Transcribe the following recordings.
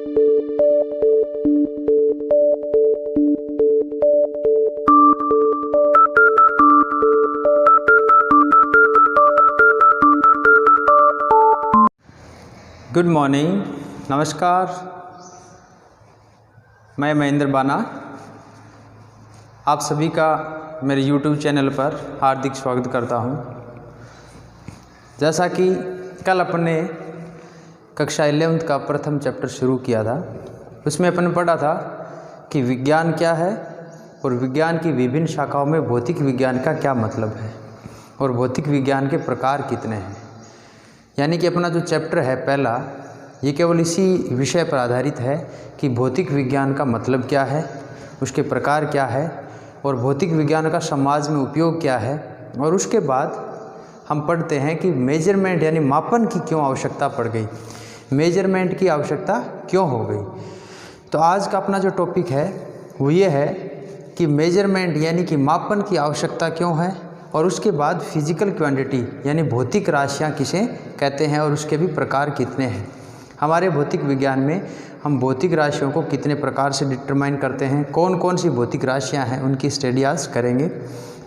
Good morning, नमस्कार। मैं महेंद्र बाना आप सभी का मेरे YouTube चैनल पर हार्दिक स्वागत करता हूं। जैसा कि कल अपने कक्षा 11th का प्रथम चैप्टर शुरू किया था, उसमें अपन पढ़ा था कि विज्ञान क्या है और विज्ञान की विभिन्न शाखाओं में भौतिक विज्ञान का क्या मतलब है और भौतिक विज्ञान के प्रकार कितने हैं। यानी कि अपना जो चैप्टर है पहला, ये केवल इसी विषय पर आधारित है कि भौतिक विज्ञान का मतलब क्या है, उसके प्रकार क्या है और भौतिक विज्ञान का समाज में उपयोग क्या है। और उसके बाद हम पढ़ते हैं कि मेजरमेंट यानी मापन की क्यों आवश्यकता पड़ गई, मेजरमेंट की आवश्यकता क्यों हो गई। तो आज का अपना जो टॉपिक है वो ये है कि मेजरमेंट यानी कि मापन की आवश्यकता क्यों है, और उसके बाद फिजिकल क्वांटिटी यानी भौतिक राशियाँ किसे कहते हैं और उसके भी प्रकार कितने हैं। हमारे भौतिक विज्ञान में हम भौतिक राशियों को कितने प्रकार से डिटरमाइन करते हैं, कौन कौन सी भौतिक राशियाँ हैं, उनकी स्टडीज करेंगे।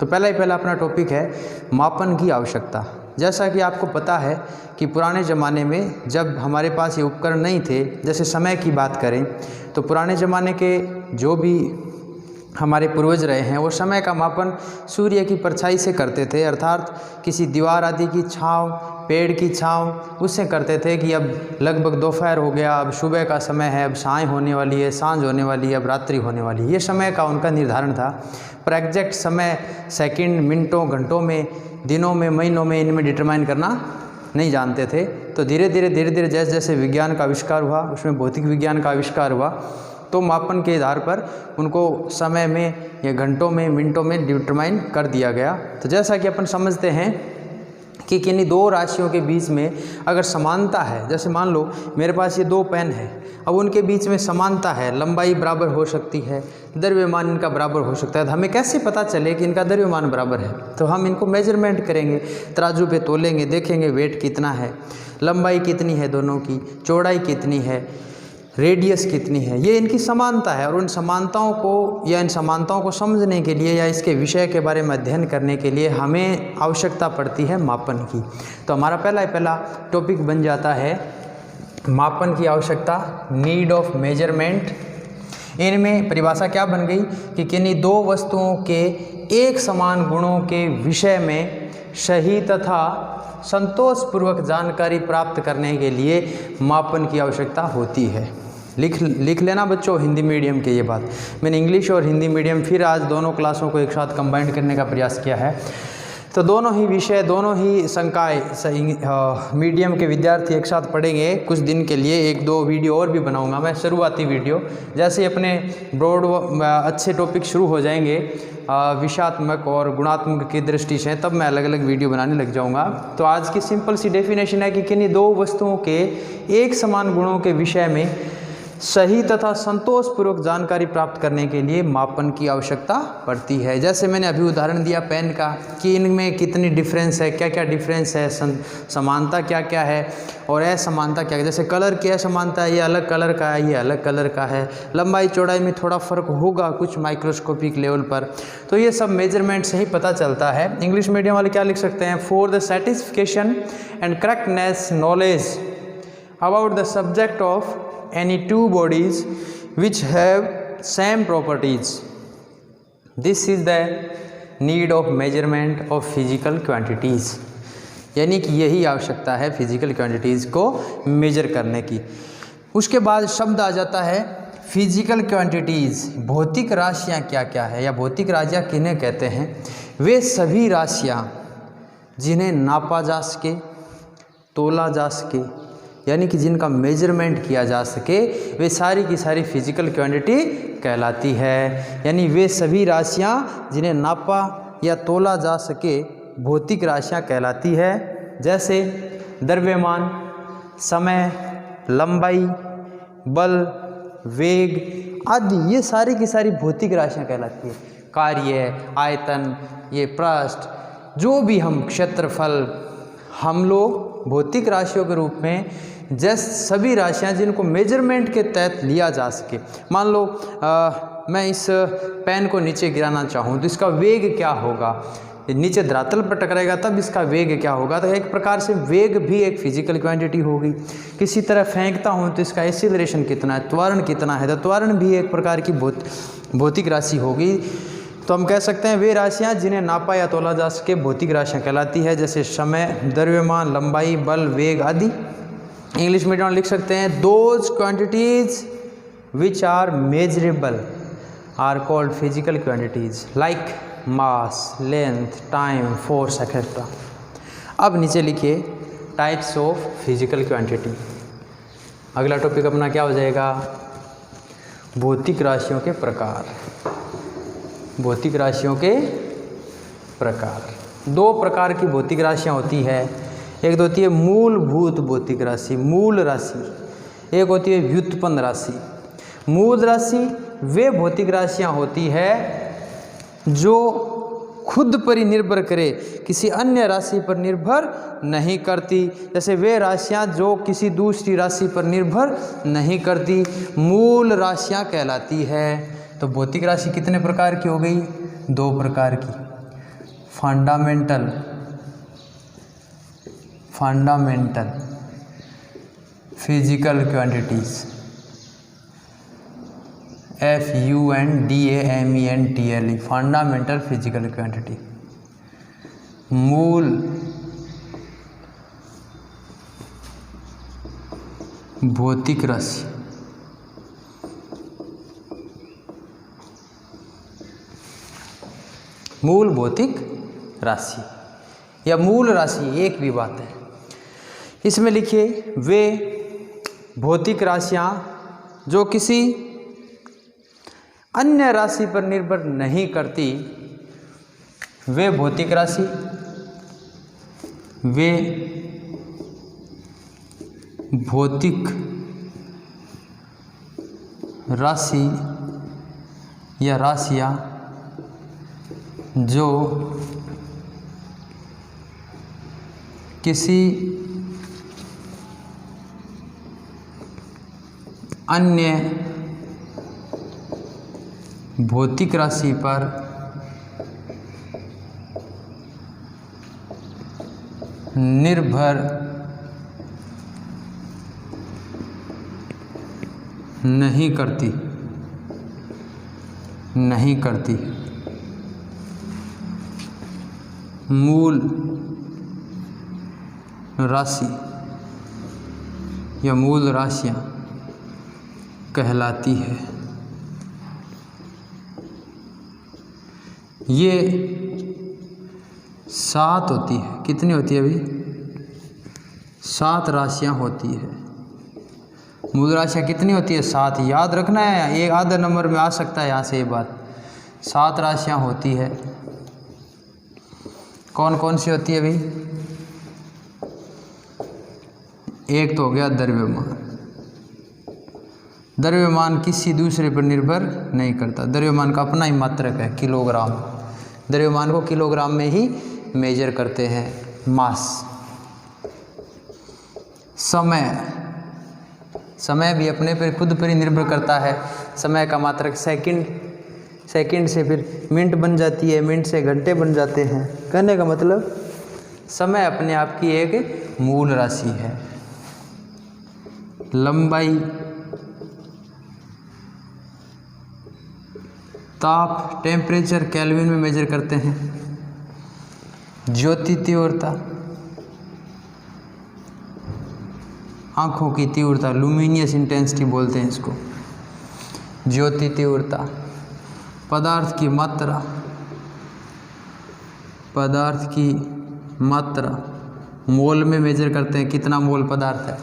तो पहला अपना टॉपिक है मापन की आवश्यकता। जैसा कि आपको पता है कि पुराने ज़माने में जब हमारे पास ये उपकरण नहीं थे, जैसे समय की बात करें तो पुराने ज़माने के जो भी हमारे पूर्वज रहे हैं वो समय का मापन सूर्य की परछाई से करते थे, अर्थात किसी दीवार आदि की छांव, पेड़ की छांव, उससे करते थे कि अब लगभग दोपहर हो गया, अब सुबह का समय है, अब साय होने वाली है, सांझ होने वाली है, अब रात्रि होने वाली है। ये समय का उनका निर्धारण था। पर एग्जैक्ट समय सेकंड, मिनटों, घंटों में, दिनों में, महीनों में इनमें डिटरमाइन करना नहीं जानते थे। तो धीरे धीरे जैसे जैसे विज्ञान का आविष्कार हुआ, उसमें भौतिक विज्ञान का आविष्कार हुआ, तो मापन के आधार पर उनको समय में या घंटों में, मिनटों में डिटरमाइन कर दिया गया। तो जैसा कि अपन समझते हैं कि किन्हीं दो राशियों के बीच में अगर समानता है, जैसे मान लो मेरे पास ये दो पेन है, अब उनके बीच में समानता है, लंबाई बराबर हो सकती है, द्रव्यमान इनका बराबर हो सकता है, तो हमें कैसे पता चले कि इनका द्रव्यमान बराबर है। तो हम इनको मेजरमेंट करेंगे, तराजू पे तोलेंगे, देखेंगे वेट कितना है, लंबाई कितनी है दोनों की, चौड़ाई कितनी है, रेडियस कितनी है, ये इनकी समानता है। और उन समानताओं को या इन समानताओं को समझने के लिए या इसके विषय के बारे में अध्ययन करने के लिए हमें आवश्यकता पड़ती है मापन की। तो हमारा पहला टॉपिक बन जाता है मापन की आवश्यकता, नीड ऑफ मेजरमेंट। इनमें परिभाषा क्या बन गई कि किन्हीं दो वस्तुओं के एक समान गुणों के विषय में सही तथा संतोषपूर्वक जानकारी प्राप्त करने के लिए मापन की आवश्यकता होती है। लिख लेना बच्चों, हिंदी मीडियम के ये बात। मैंने इंग्लिश और हिंदी मीडियम फिर आज दोनों क्लासों को एक साथ कंबाइंड करने का प्रयास किया है। तो दोनों ही विषय, दोनों ही संकाय मीडियम के विद्यार्थी एक साथ पढ़ेंगे कुछ दिन के लिए। एक दो वीडियो और भी बनाऊंगा मैं, शुरुआती वीडियो। जैसे अपने ब्रॉड अच्छे टॉपिक शुरू हो जाएंगे विषयात्मक और गुणात्मक की दृष्टि से, तब मैं अलग अलग वीडियो बनाने लग जाऊंगा। तो आज की सिंपल सी डेफिनेशन है कि किन्हीं दो वस्तुओं के एक समान गुणों के विषय में सही तथा संतोषपूर्वक जानकारी प्राप्त करने के लिए मापन की आवश्यकता पड़ती है। जैसे मैंने अभी उदाहरण दिया पेन का कि इनमें कितनी डिफरेंस है, क्या क्या डिफरेंस है, समानता क्या क्या है और असमानता क्या है। जैसे कलर की असमानता है, ये अलग कलर का है, ये अलग कलर का है, लंबाई चौड़ाई में थोड़ा फ़र्क होगा कुछ माइक्रोस्कोपिक लेवल पर। तो ये सब मेजरमेंट से ही पता चलता है। इंग्लिश मीडियम वाले क्या लिख सकते हैं, for the satisfaction and correctness knowledge about the subject of any two bodies which have same properties. This is the need of measurement of physical quantities. यानी कि यही आवश्यकता है फिजिकल क्वांटिटीज़ को मेजर करने की। उसके बाद शब्द आ जाता है फिजिकल क्वांटिटीज़। भौतिक राशियाँ क्या क्या है या भौतिक राशियाँ किन्हें कहते हैं। वे सभी राशियाँ जिन्हें नापा जा सके, तोला जा सके, यानी कि जिनका मेजरमेंट किया जा सके, वे सारी की सारी फिजिकल क्वांटिटी कहलाती है। यानी वे सभी राशियाँ जिन्हें नापा या तोला जा सके भौतिक राशियाँ कहलाती है। जैसे द्रव्यमान, समय, लंबाई, बल, वेग आदि, ये सारी की सारी भौतिक राशियाँ कहलाती है। कार्य, आयतन, ये पृष्ठ, जो भी हम क्षेत्रफल, हम लोग भौतिक राशियों के रूप में जैसे सभी राशियां जिनको मेजरमेंट के तहत लिया जा सके। मान लो मैं इस पेन को नीचे गिराना चाहूँ तो इसका वेग क्या होगा, नीचे धरातल पर टकराएगा तब इसका वेग क्या होगा। तो एक प्रकार से वेग भी एक फिजिकल क्वांटिटी होगी। किसी तरह फेंकता हूँ तो इसका एक्सीलरेशन कितना है, त्वरण कितना है, तो त्वरण भी एक प्रकार की भौतिक राशि होगी। तो हम कह सकते हैं वे राशियाँ जिन्हें नापा या तोला जा सके भौतिक राशियाँ कहलाती है, जैसे समय, द्रव्यमान, लंबाई, बल, वेग आदि। इंग्लिश मीडियम में लिख सकते हैं those quantities which are measurable are called physical quantities like mass, length, time, force etcetera. अब नीचे लिखिए टाइप्स ऑफ फिजिकल क्वांटिटी। अगला टॉपिक अपना क्या हो जाएगा, भौतिक राशियों के प्रकार। भौतिक राशियों के प्रकार, दो प्रकार की भौतिक राशियाँ होती है। एक तो होती है मूलभूत भौतिक राशि, मूल राशि, एक होती है व्युत्पन्न राशि। मूल राशि वे भौतिक राशियाँ होती है जो खुद पर ही निर्भर करे, किसी अन्य राशि पर निर्भर नहीं करती। जैसे वे राशियाँ जो किसी दूसरी राशि पर निर्भर नहीं करती, मूल राशियाँ कहलाती है। तो भौतिक राशि कितने प्रकार की हो गई, दो प्रकार की, fundamental physical quantities, FUNDAMENTAL, fundamental physical quantity. मूल भौतिक राशि, मूल भौतिक राशि या मूल राशि एक भी बात है। इसमें लिखिए वे भौतिक राशियाँ जो किसी अन्य राशि पर निर्भर नहीं करती, वे भौतिक राशि, वे भौतिक राशि या राशियाँ जो किसी अन्य भौतिक राशि पर निर्भर नहीं करती, मूल राशि या मूल राशियाँ कहलाती है। ये 7 होती है, कितनी होती है अभी, 7 राशियाँ होती है। मूल राशियाँ कितनी होती है, 7। याद रखना है, एक आधा नंबर में आ सकता है यहाँ से ये बात। 7 राशियाँ होती है। कौन कौन सी होती है अभी, एक तो हो गया द्रव्यमान। द्रव्यमान किसी दूसरे पर निर्भर नहीं करता, द्रव्यमान का अपना ही मात्रक है, किलोग्राम। द्रव्यमान को किलोग्राम में ही मेजर करते हैं, मास। समय भी अपने पर खुद पर ही निर्भर करता है। समय का मात्रक सेकंड से फिर मिनट बन जाती है, मिनट से घंटे बन जाते हैं। कहने का मतलब समय अपने आप की एक मूल राशि है। लंबाई, ताप, टेम्परेचर केल्विन में मेजर करते हैं। ज्योति तीव्रता, आँखों की तीव्रता, लुमिनियस इंटेंसिटी बोलते हैं इसको, ज्योति तीव्रता। पदार्थ की मात्रा मोल में मेजर करते हैं, कितना मोल पदार्थ है।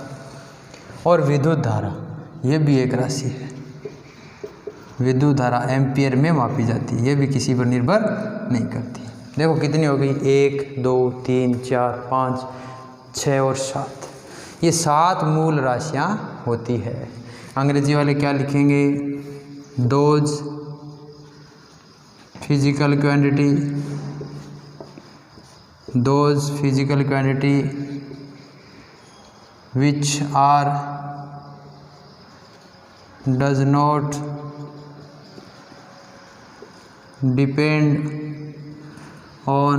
और विद्युत धारा, ये भी एक राशि है। विद्युत धारा एम्पियर में मापी जाती है, ये भी किसी पर निर्भर नहीं करती। देखो कितनी हो गई, 1 2 3 4 5 6 और 7। ये 7 मूल राशियाँ होती है। अंग्रेजी वाले क्या लिखेंगे, dose physical quantity, dose physical quantity which are does not depend on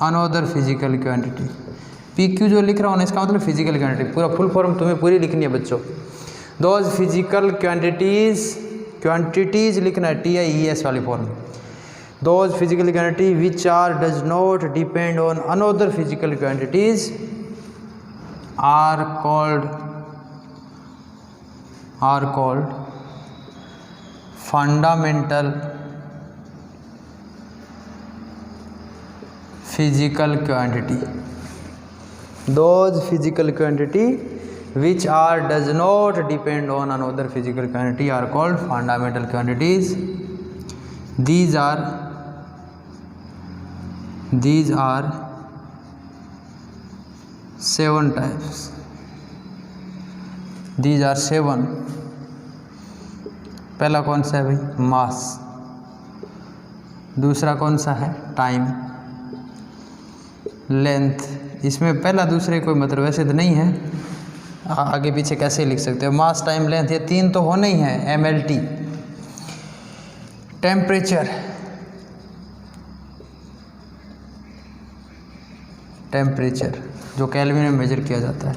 another physical quantity। PQ जो लिख रहा हूँ ना इसका मतलब फिजिकल क्वांटिटी, पूरा फुल फॉर्म तुम्हें पूरी लिखनी है बच्चों। दोज फिजिकल क्वांटिटीज लिखना है TIES वाली form. Those physical quantity which are does not depend on another physical quantities are called fundamental physical quantity. Those physical quantity which are does not depend on another physical quantity are called fundamental quantities. These are 7 types. These are 7. पहला कौन सा है भाई? मास। दूसरा कौन सा है? Time. Length. इसमें पहला दूसरे कोई मतलब वैसे तो नहीं है, आगे पीछे कैसे लिख सकते हो। मास, टाइम, लेंथ, ये 3 तो होने ही है। MLT। टेम्परेचर जो केल्विन में मेजर किया जाता है।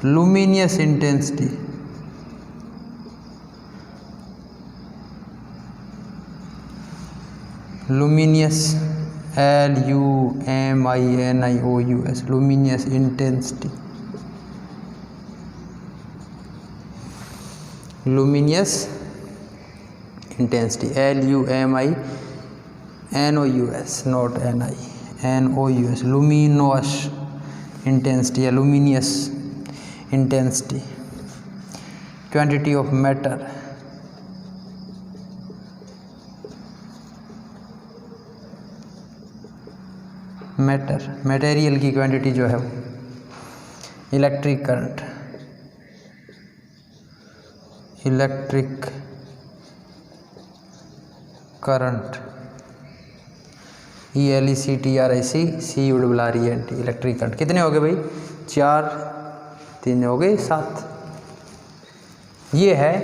Luminous intensity, luminous LUMINIOUS, luminous intensity, luminous intensity, LUMINOUS, not NI, NOUS, luminous intensity या luminous intensity, quantity of matter, material की क्वांटिटी जो है वो। Electric current ELECTRIC electric current. कितने हो गए भाई? 4, 3 हो गए 7। ये है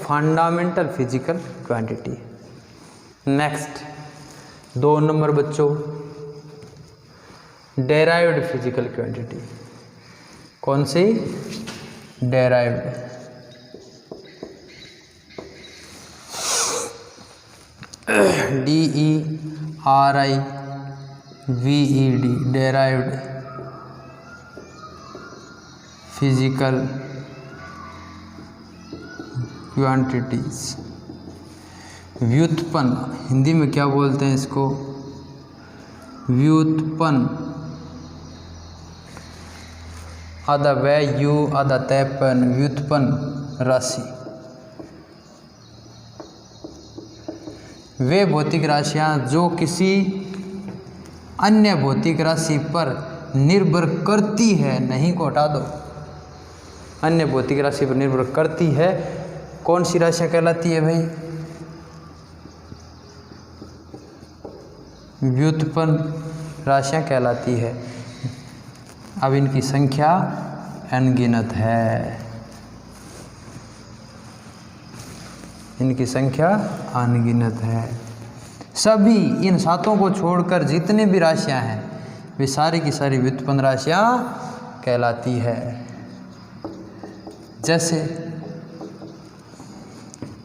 fundamental physical quantity. Next 2 number बच्चों, डेराइव्ड फिजिकल क्वांटिटी। कौन सी? Derived. DERIVED, derived physical quantities. व्युत्पन्न, हिंदी में क्या बोलते हैं इसको? व्युत्पन्न। आधा वैल्यू आधा तयपन, व्युत्पन्न राशि। वे भौतिक राशियाँ जो किसी अन्य भौतिक राशि पर निर्भर करती है, नहीं को हटा दो, अन्य भौतिक राशि पर निर्भर करती है, कौन सी राशियाँ कहलाती है भाई? व्युत्पन्न राशियाँ कहलाती है। अब इनकी संख्या अनगिनत है, इनकी संख्या अनगिनत है। सभी इन 7 को छोड़कर जितने भी राशियां हैं वे सारी की सारी व्युत्पन्न राशियां कहलाती है। जैसे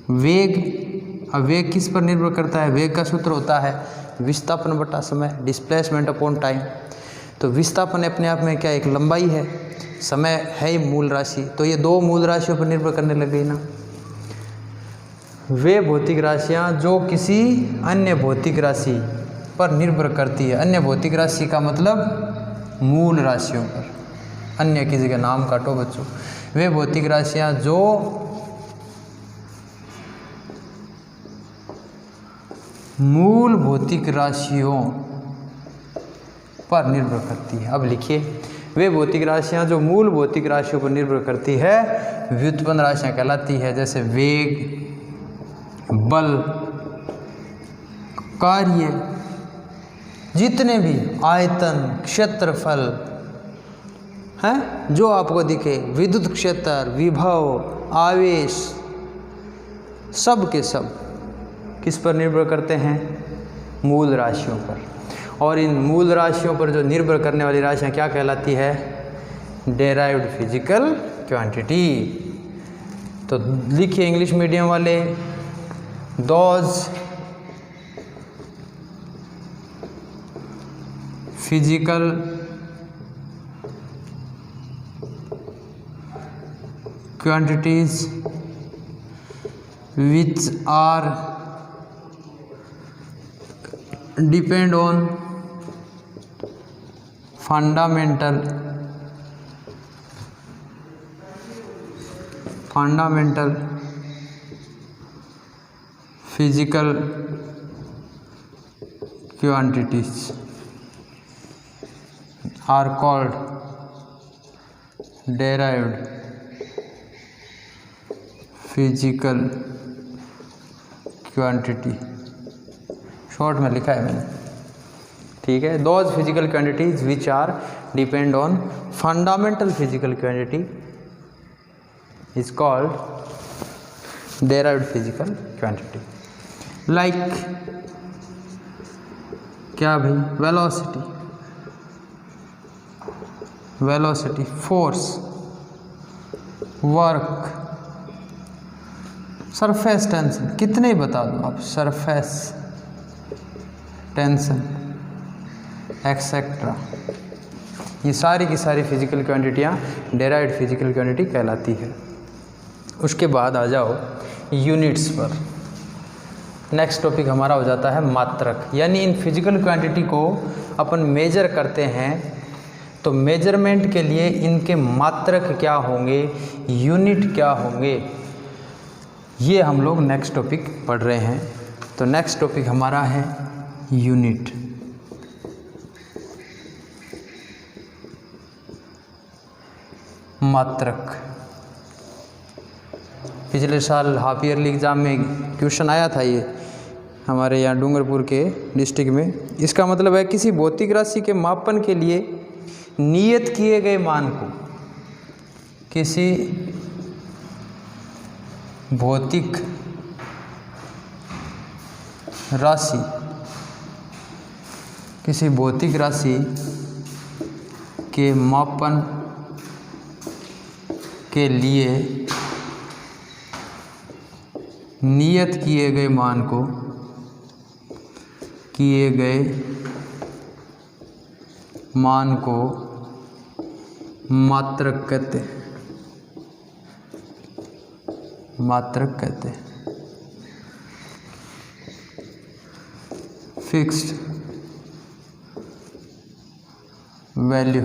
वेग, अब वेग किस पर निर्भर करता है? वेग का सूत्र होता है विस्थापन बटा समय, डिस्प्लेसमेंट अपॉन टाइम। तो विस्थापन अपने आप में क्या एक लंबाई है, समय है ही मूल राशि, तो ये 2 मूल राशियों पर निर्भर करने लग गई ना। वे भौतिक राशियाँ जो किसी अन्य भौतिक राशि पर निर्भर करती है, अन्य भौतिक राशि का मतलब मूल राशियों पर, अन्य की जगह नाम काटो बच्चों। वे भौतिक राशियाँ जो मूल भौतिक राशियों पर निर्भर करती है। अब लिखिए, वे भौतिक राशियाँ जो मूल भौतिक राशियों पर निर्भर करती है व्युत्पन्न राशियाँ कहलाती है। जैसे वेग, बल, कार्य, जितने भी आयतन, क्षेत्रफल, हैं, जो आपको दिखे, विद्युत क्षेत्र, विभव, आवेश, सब के सब किस पर निर्भर करते हैं? मूल राशियों पर। और इन मूल राशियों पर जो निर्भर करने वाली राशियाँ क्या कहलाती है? Derived physical quantity. तो लिखिए इंग्लिश मीडियम वाले, those physical quantities which are depend on fundamental physical quantities are called derived physical quantity. Short में लिखा है मैंने, ठीक है। Those physical quantities which are depend on fundamental physical quantity is called derived physical quantity. Like क्या भाई? Velocity, force, work, surface tension, कितने ही बता दो आप, सरफेस टेंशन एक्सेट्रा, ये सारी की सारी फिजिकल क्वांटिटियाँ डेराइव्ड फिजिकल क्वांटिटी कहलाती है। उसके बाद आ जाओ यूनिट्स पर। नेक्स्ट टॉपिक हमारा हो जाता है मात्रक, यानी इन फिजिकल क्वांटिटी को अपन मेजर करते हैं तो मेजरमेंट के लिए इनके मात्रक क्या होंगे, यूनिट क्या होंगे, ये हम लोग नेक्स्ट टॉपिक पढ़ रहे हैं। तो नेक्स्ट टॉपिक हमारा है यूनिट। मात्रक। पिछले साल हाफ ईयरली एग्ज़ाम में क्वेश्चन आया था ये हमारे यहाँ डूंगरपुर के डिस्ट्रिक्ट में। इसका मतलब है किसी भौतिक राशि के मापन के लिए नियत किए गए मान को, किसी भौतिक राशि के मापन के लिए नियत किए गए मान को मात्रक कहते हैं। Fixed value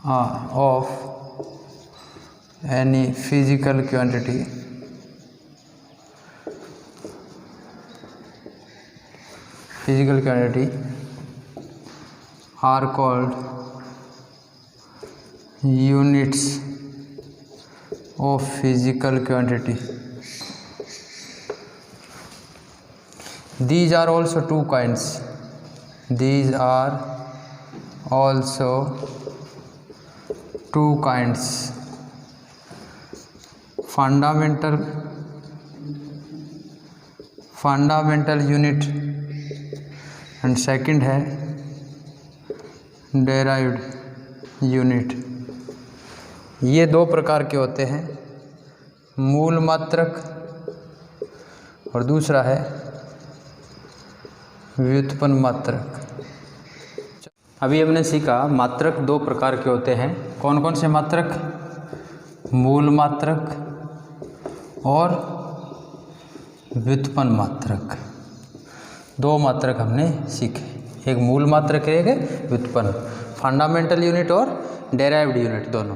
of any physical quantity are called units of physical quantity. These are also two kinds. Fundamental unit and second है derived unit। ये दो प्रकार के होते हैं, मूल मात्रक और दूसरा है व्युत्पन्न मात्रक। अभी हमने सीखा मात्रक दो प्रकार के होते हैं। कौन कौन से मात्रक? मूल मात्रक और व्युत्पन्न मात्रक। दो मात्रक हमने सीखे, एक मूल मात्रक एक व्युत्पन्न, फंडामेंटल यूनिट और डेराइव्ड यूनिट दोनों।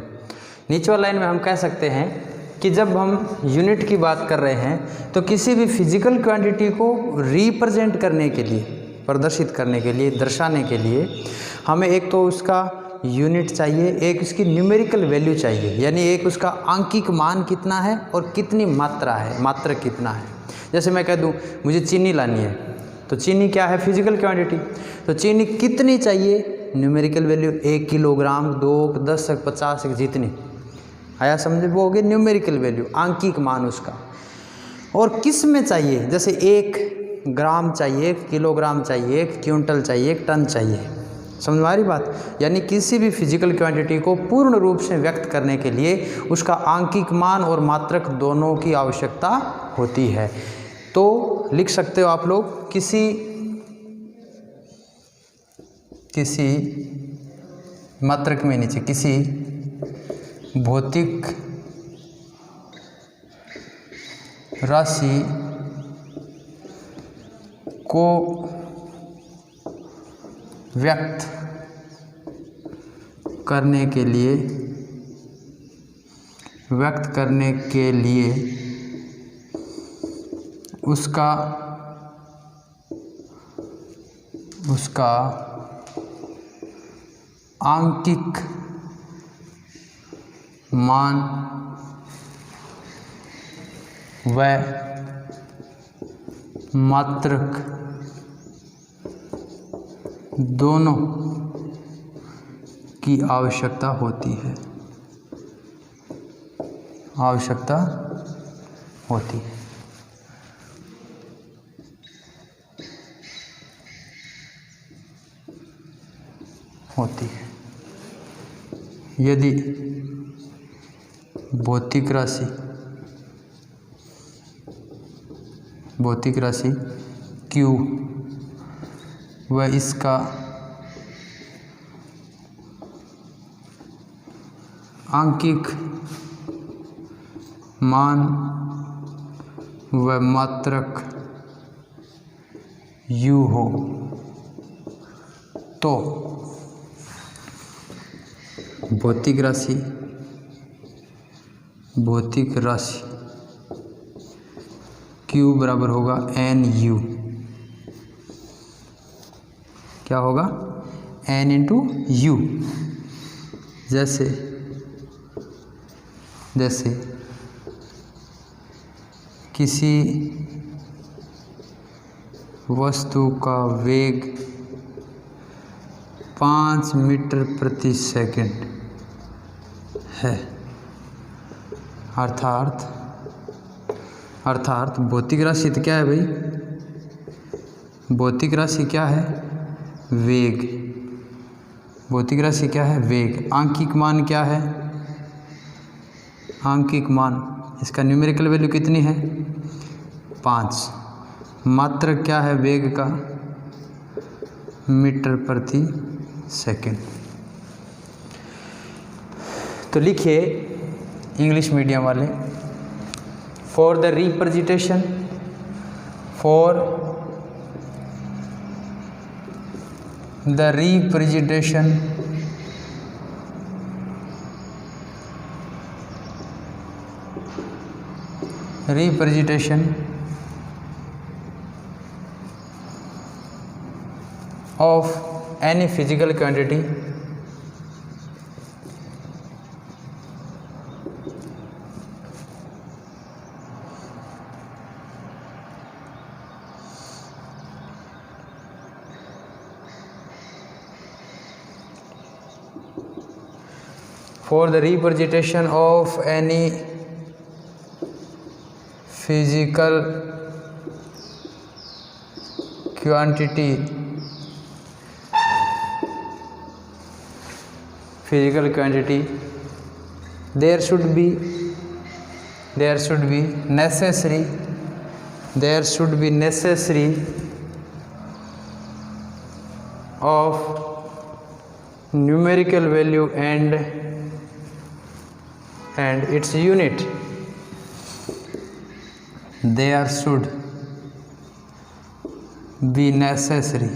नीचे वाली लाइन में हम कह सकते हैं कि जब हम यूनिट की बात कर रहे हैं तो किसी भी फिजिकल क्वांटिटी को रिप्रेजेंट करने के लिए, प्रदर्शित करने के लिए, दर्शाने के लिए हमें एक तो उसका यूनिट चाहिए, एक उसकी न्यूमेरिकल वैल्यू चाहिए, यानी एक उसका आंकिक मान कितना है और कितनी मात्रा है, मात्रक कितना है। जैसे मैं कह दूं मुझे चीनी लानी है, तो चीनी क्या है? Physical quantity. तो चीनी कितनी चाहिए न्यूमेरिकल वैल्यू 1 किलोग्राम, 2, 10, 50 जितनी आया समझे, वो हो गई न्यूमेरिकल वैल्यू, आंकिक मान उसका। और किस में चाहिए, जैसे 1 ग्राम चाहिए, 1 किलोग्राम चाहिए, 1 क्विंटल चाहिए, 1 टन चाहिए, समझ में आ रही बात। यानी किसी भी फिजिकल क्वांटिटी को पूर्ण रूप से व्यक्त करने के लिए उसका आंकिक मान और मात्रक दोनों की आवश्यकता होती है। तो लिख सकते हो आप लोग, किसी मात्रक में नीचे किसी भौतिक राशि को व्यक्त करने के लिए उसका आंकिक मान व मात्रक दोनों की आवश्यकता होती है, यदि भौतिक राशि Q व इसका आंकिक मान व मात्रक U हो, तो भौतिक राशि Q बराबर होगा NU, क्या होगा, N इंटू U। जैसे किसी वस्तु का वेग 5 मीटर प्रति सेकंड है, अर्थात भौतिक राशि तो क्या है भाई, भौतिक राशि क्या है, वेग, भौतिक राशि क्या है, वेग। आंकिक मान क्या है, आंकिक मान इसका न्यूमेरिकल वैल्यू कितनी है, 5। मात्रक क्या है वेग का, मीटर प्रति सेकंड। तो लिखिए इंग्लिश मीडियम वाले, for the representation of any physical quantity for the representation of any physical quantity there should be necessary of numerical value and its unit. There should be necessary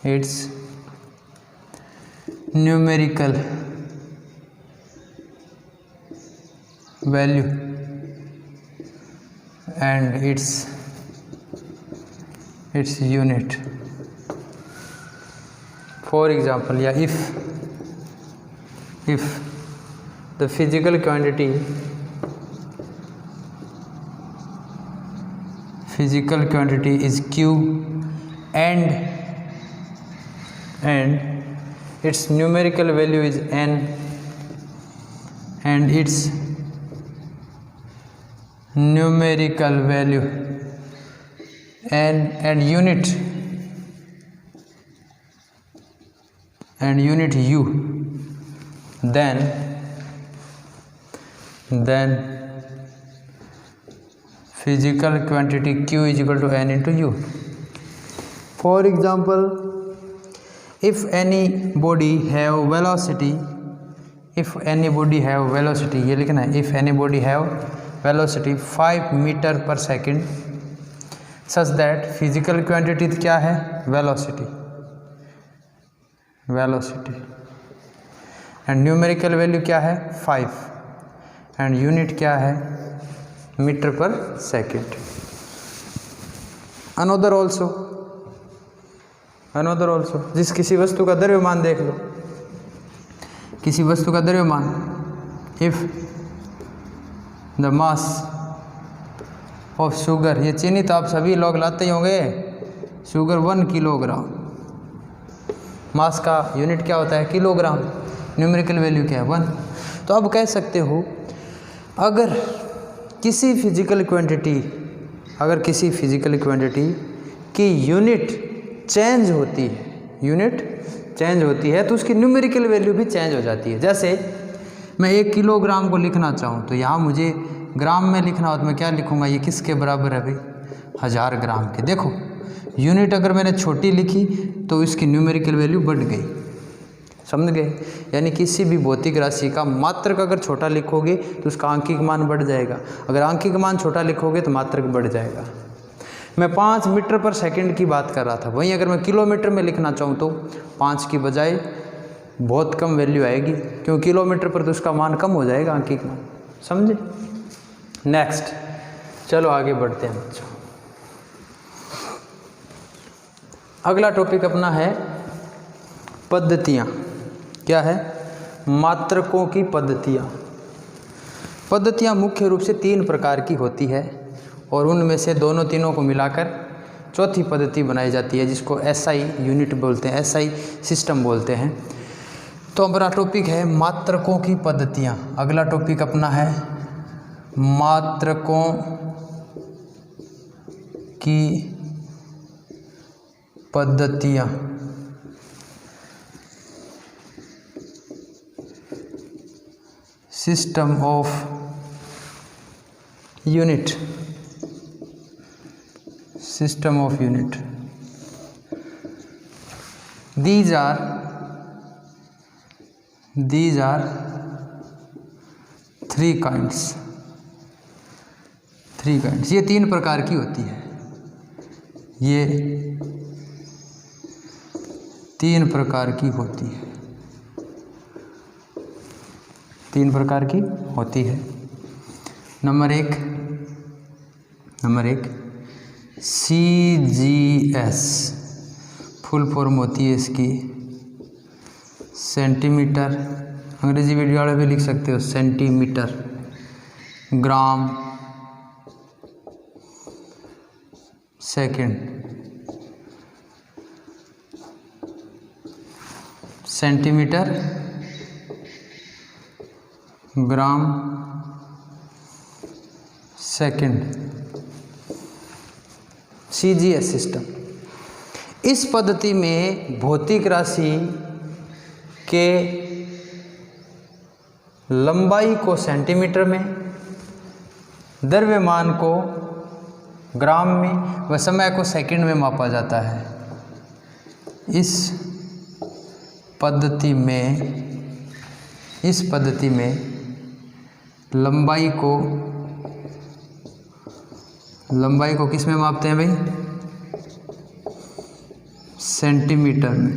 its numerical value and its unit. For example, if the physical quantity physical quantity is q and its numerical value is n and its numerical value n and unit u, then physical quantity q is equal to n into u. For example, if any body have velocity, ये लिखना है, if any body have velocity 5 meter per second such that physical quantity क्या है, velocity and numerical value क्या है 5 and unit क्या है metre पर सेकेंड. अनोदर ऑल्सो जिस किसी वस्तु का द्रव्यमान देख लो, किसी वस्तु का द्रव्यमान, if the mass of sugar, ये चीनी तो आप सभी लोग लाते ही होंगे, शुगर 1 किलोग्राम, मास का यूनिट क्या होता है किलोग्राम, न्यूमेरिकल वैल्यू क्या है 1. तो अब कह सकते हो अगर किसी फिजिकल क्वांटिटी की यूनिट चेंज होती है तो उसकी न्यूमेरिकल वैल्यू भी चेंज हो जाती है. जैसे मैं 1 किलोग्राम को लिखना चाहूँ तो यहाँ मुझे ग्राम में लिखना हो तो मैं क्या लिखूँगा, ये किसके बराबर है भाई 1000 ग्राम के. देखो यूनिट अगर मैंने छोटी लिखी तो इसकी न्यूमेरिकल वैल्यू बढ़ गई, समझ गए. यानी किसी भी भौतिक राशि का मात्रक अगर छोटा लिखोगे तो उसका आंकिक मान बढ़ जाएगा, अगर आंकिक मान छोटा लिखोगे तो मात्रक बढ़ जाएगा. मैं 5 मीटर पर सेकंड की बात कर रहा था, वहीं अगर मैं किलोमीटर में लिखना चाहूँ तो 5 की बजाय बहुत कम वैल्यू आएगी, क्योंकि किलोमीटर पर तो उसका मान कम हो जाएगा आंकिक मान, समझे. नेक्स्ट चलो आगे बढ़ते हैं बच्चों. अगला टॉपिक अपना है पद्धतियाँ. क्या है, मात्रकों की पद्धतियाँ मुख्य रूप से 3 प्रकार की होती है और उनमें से तीनों को मिलाकर चौथी पद्धति बनाई जाती है जिसको एसआई यूनिट बोलते हैं, एसआई सिस्टम बोलते हैं. तो हमारा टॉपिक है मात्रकों की पद्धतियाँ. अगला टॉपिक अपना है मात्रकों की पद्धतियाँ. System of unit. These are 3 kinds. ये 3 प्रकार की होती है, ये 3 प्रकार की होती है. 3 प्रकार की होती है. नंबर एक CGS, फुल फॉर्म होती है इसकी सेंटीमीटर, अंग्रेजी वीडियो वाले भी लिख सकते हो centimetre, gram second, centimetre gram second, CGS system. इस पद्धति में भौतिक राशि के लंबाई को सेंटीमीटर में, द्रव्यमान को ग्राम में व समय को सेकंड में मापा जाता है. इस पद्धति में लंबाई को किस में मापते हैं भाई, सेंटीमीटर में,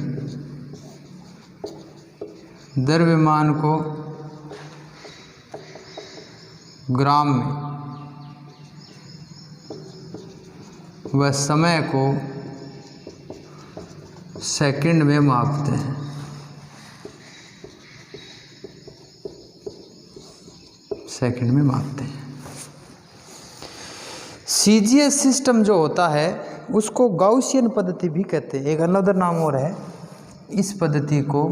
द्रव्यमान को ग्राम में व समय को सेकंड में मापते हैं. CGS सिस्टम जो होता है उसको गाउसियन पद्धति भी कहते हैं। एक अनदर नाम और है इस पद्धति को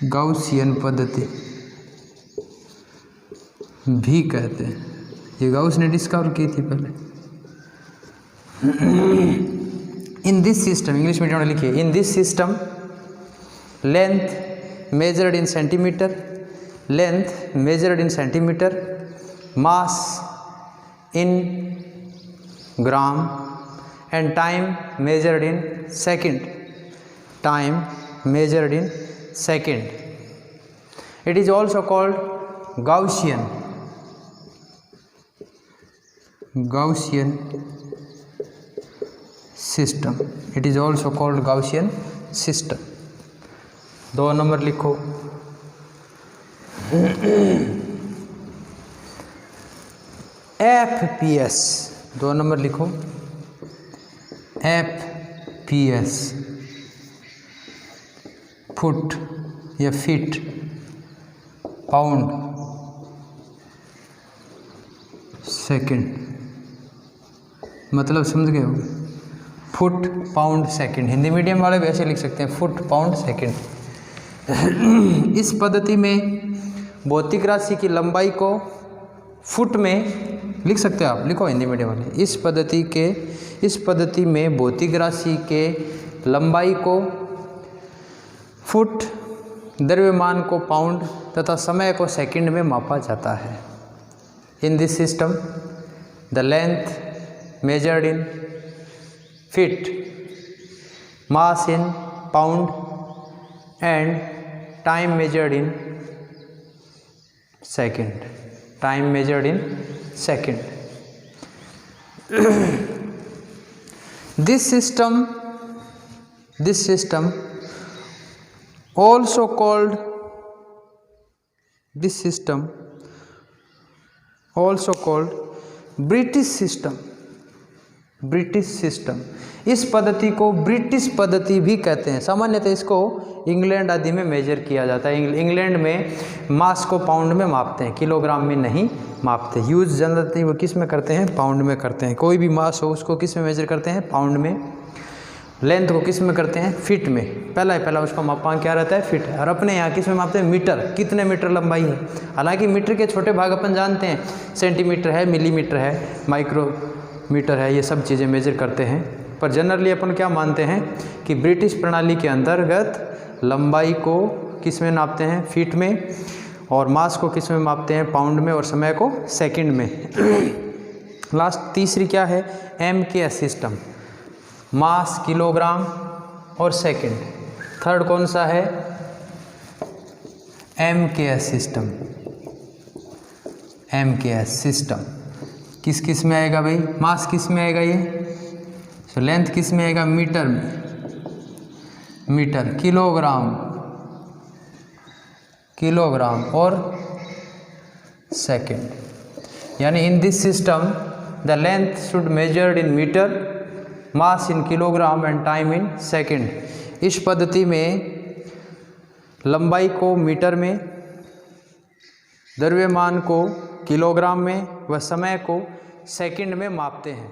गाउसियन पद्धति भी कहते हैं। ये गाउस ने डिस्कवर की थी पहले। इन दिस सिस्टम, इंग्लिश मीडियम में लिखिए, इन this system length measured in centimetre, mass in gram and time measured in second. It is also called Gaussian system. It is also called Gaussian system. 2 number लिखो। FPS 2 number लिखो। FPS foot या feet, pound, second, मतलब समझ गए हो? Foot pound second. Hindi medium वाले भी ऐसे लिख सकते हैं, फुट पाउंड सेकंड। इस पद्धति में भौतिक राशि की लंबाई को फुट में लिख सकते हो आप, लिखो हिंदी मीडियम वाले। इस पद्धति में भौतिक राशि के लंबाई को फुट, द्रव्यमान को पाउंड तथा समय को सेकंड में मापा जाता है। इन this system the length measured in feet, mass in pound and time measured in second. This system also called British system। इस पद्धति को ब्रिटिश पद्धति भी कहते हैं। सामान्यतः इसको इंग्लैंड आदि में मेजर किया जाता है। इंग्लैंड में मास को पाउंड में मापते हैं, किलोग्राम में नहीं मापते। यूज जनरली वो किस में करते हैं? पाउंड में करते हैं। कोई भी मास हो उसको किस में मेजर करते हैं? पाउंड में। लेंथ को किस में करते हैं? फीट में। पहला उसका मापांक क्या रहता है? फीट। और अपने यहाँ किस में मापते हैं? मीटर। कितने मीटर लंबाई है? हालांकि मीटर के छोटे भाग अपन जानते हैं, सेंटीमीटर है, मिलीमीटर है, माइक्रोमीटर है, ये सब चीज़ें मेजर करते हैं। पर जनरली अपन क्या मानते हैं कि ब्रिटिश प्रणाली के अंतर्गत लंबाई को किस में नापते हैं? फीट में। और मास को किस में मापते हैं? पाउंड में। और समय को सेकंड में। लास्ट तीसरी क्या है? MKS सिस्टम, मास, किलोग्राम और सेकंड। थर्ड कौन सा है? MKS system. किस में आएगा भाई? मास किस में आएगा? ये तो लेंथ किस में आएगा? मीटर में। किलोग्राम और सेकंड। यानी in this system the length should measured in metre, mass in kilogram and time in second. इस पद्धति में लंबाई को मीटर में, द्रव्यमान को किलोग्राम में व समय को सेकंड में मापते हैं।